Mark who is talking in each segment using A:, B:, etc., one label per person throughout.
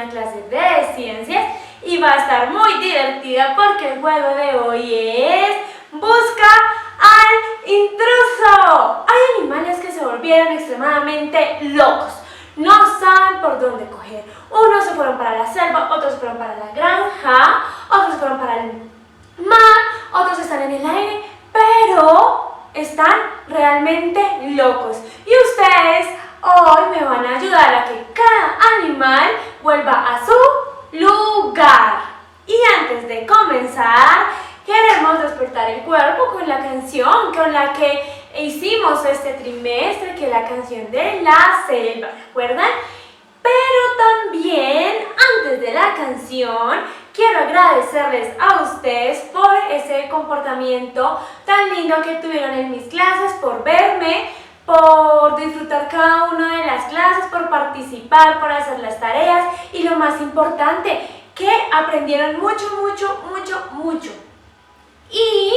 A: una clase de ciencias y va a estar muy divertida porque el juego de hoy es Busca al intruso. Hay animales que se volvieron extremadamente locos. No saben por dónde coger. Unos se fueron para la selva, otros se fueron para la granja, otros se fueron para el mar, otros están en el aire, pero están realmente locos. Y ustedes hoy me van a ayudar a que cada animal vuelva a su lugar. Y antes de comenzar, queremos despertar el cuerpo con la canción con la que hicimos este trimestre, que es la canción de la selva, ¿recuerdan? Pero también, antes de la canción, quiero agradecerles a ustedes por ese comportamiento tan lindo que tuvieron en mis clases, por verme, por disfrutar cada una de las clases, por participar, por hacer las tareas y lo más importante, que aprendieron mucho. Y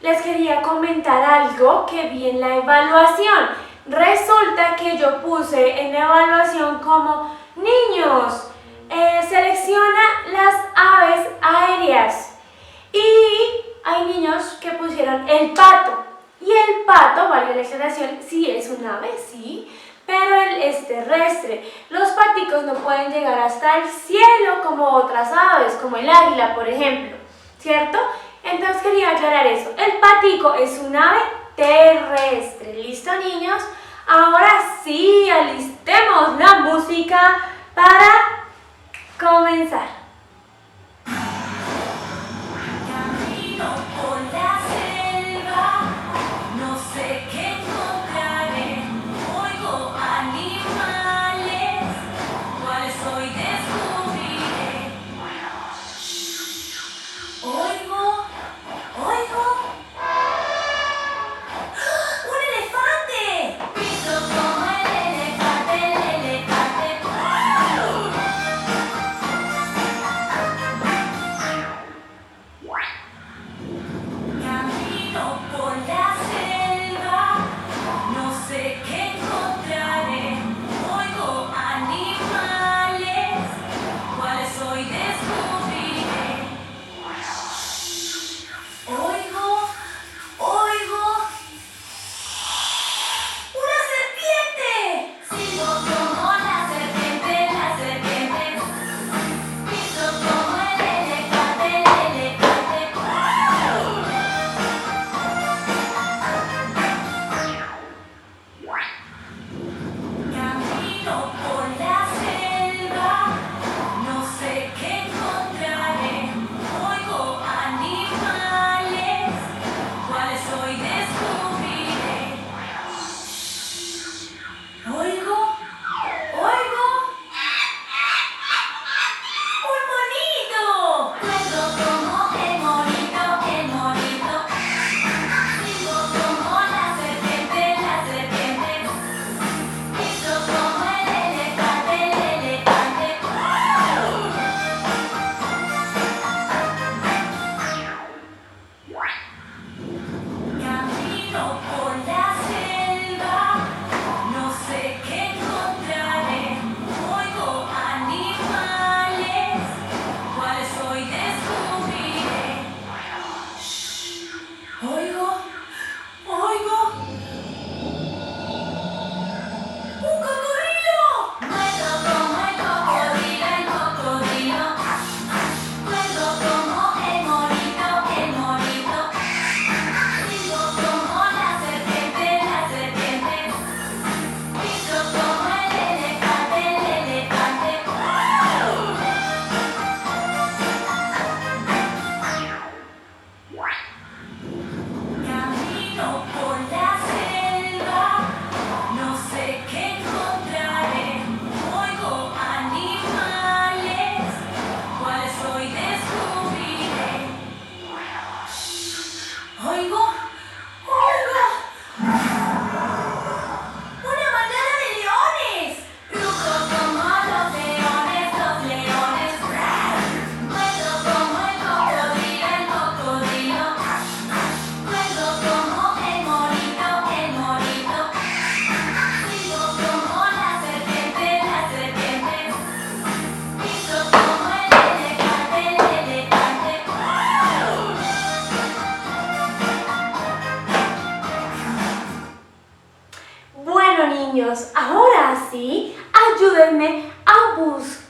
A: les quería comentar algo que vi en la evaluación. Resulta que yo puse en la evaluación como niños, selecciona las aves aéreas. Y hay niños que pusieron el pato. Y el pato, valga la aclaración, sí es un ave, sí, pero él es terrestre. Los paticos no pueden llegar hasta el cielo como otras aves, como el águila, por ejemplo, ¿cierto? Entonces quería aclarar eso. El patico es un ave terrestre. ¿Listo, niños? Ahora sí, alistemos la música para comenzar.
B: Camino por la selva, no sé qué encontraré. Oigo animales, cuáles hoy descubriré. Oigo. ¡Un elefante! Piso como el elefante.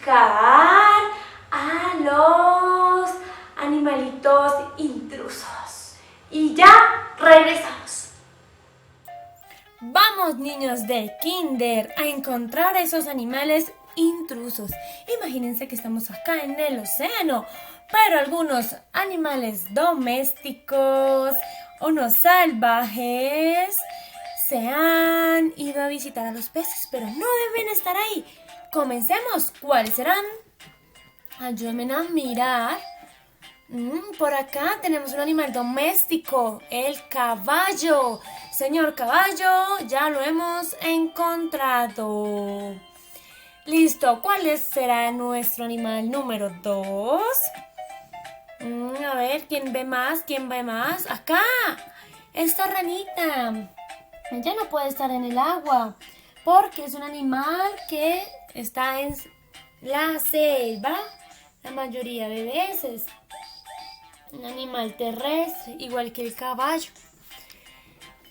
A: buscar a los animalitos intrusos. Y ya regresamos. Vamos, niños de Kinder, a encontrar a esos animales intrusos. Imagínense que estamos acá en el océano, pero algunos animales domésticos, unos salvajes, se han ido a visitar a los peces, pero no deben estar ahí. Comencemos. ¿Cuáles serán? Ayúdenme a mirar. Por acá tenemos un animal doméstico, el caballo. Señor caballo, ya lo hemos encontrado. Listo, ¿cuál será nuestro animal número 2? A ver, ¿quién ve más? ¿Quién ve más? Acá, esta ranita. Ella no puede estar en el agua porque es un animal que está en la selva la mayoría de veces. Un animal terrestre, igual que el caballo.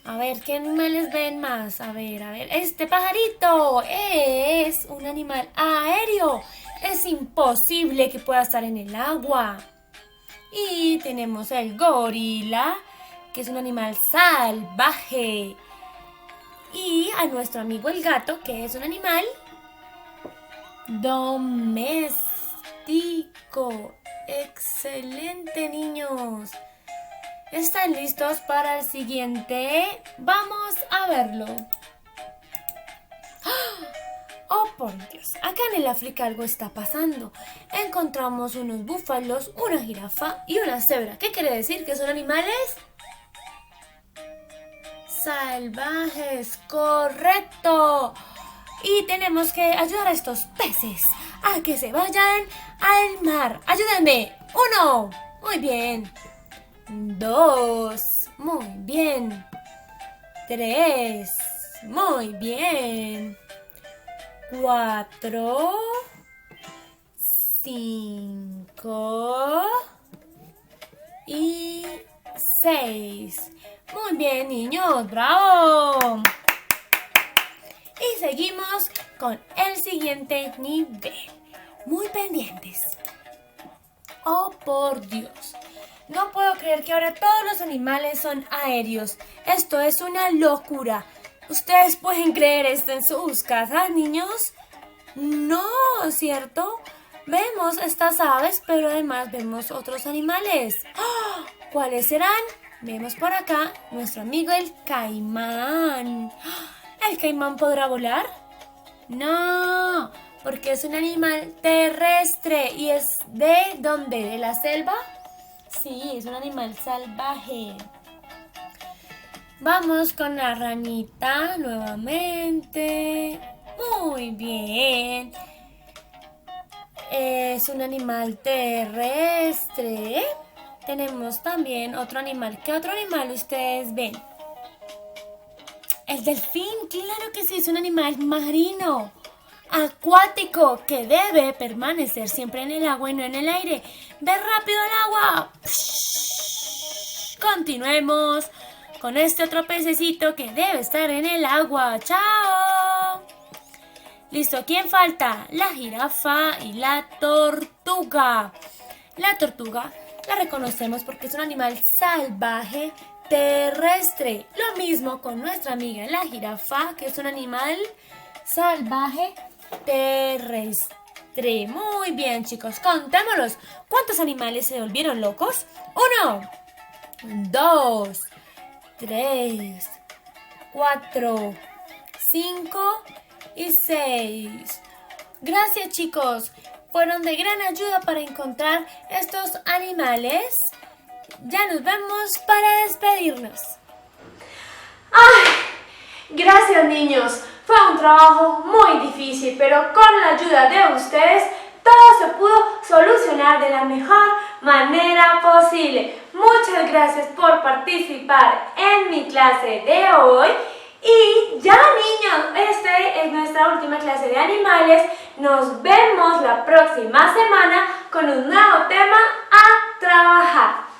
A: A ver, ¿qué animales ven más? A ver, este pajarito es un animal aéreo. Es imposible que pueda estar en el agua. Y tenemos el gorila, que es un animal salvaje. Y a nuestro amigo el gato, que es un animal doméstico. Excelente, niños. ¿Están listos para el siguiente? Vamos a verlo. Oh, por Dios. Acá en el África algo está pasando. Encontramos unos búfalos, una jirafa y una cebra. ¿Qué quiere decir? ¿Que son animales? Salvajes, correcto. Y tenemos que ayudar a estos peces a que se vayan al mar. Ayúdenme. 1, muy bien. 2, muy bien. 3, muy bien. 4, 5 y 6. Muy bien, niños, bravo. Y seguimos con el siguiente nivel. Muy pendientes. Oh, por Dios. No puedo creer que ahora todos los animales son aéreos. Esto es una locura. ¿Ustedes pueden creer esto en sus casas, niños? No, ¿cierto? Vemos estas aves, pero además vemos otros animales. ¡Oh! ¿Cuáles serán? Vemos por acá nuestro amigo el caimán. ¿El caimán podrá volar? No, porque es un animal terrestre. ¿Y es de dónde? ¿De la selva? Sí, es un animal salvaje. Vamos con la ranita nuevamente. Muy bien. Es un animal terrestre. Tenemos también otro animal. ¿Qué otro animal ustedes ven? El delfín, claro que sí, es un animal marino, acuático, que debe permanecer siempre en el agua y no en el aire. ¡Ve rápido al agua! Continuemos con este otro pececito que debe estar en el agua. ¡Chao! Listo, ¿quién falta? La jirafa y la tortuga. La tortuga la reconocemos porque es un animal salvaje terrestre. Lo mismo con nuestra amiga la jirafa, que es un animal salvaje terrestre. Muy bien, chicos, contémoslos. ¿Cuántos animales se volvieron locos? 1, 2, 3, 4, 5 y 6. Gracias, chicos. Fueron de gran ayuda para encontrar estos animales. Ya nos vemos para despedirnos. ¡Ay! Gracias, niños. Fue un trabajo muy difícil, pero con la ayuda de ustedes todo se pudo solucionar de la mejor manera posible. Muchas gracias por participar en mi clase de hoy. Y ya, niños, esta es nuestra última clase de animales. Nos vemos la próxima semana con un nuevo tema a trabajar.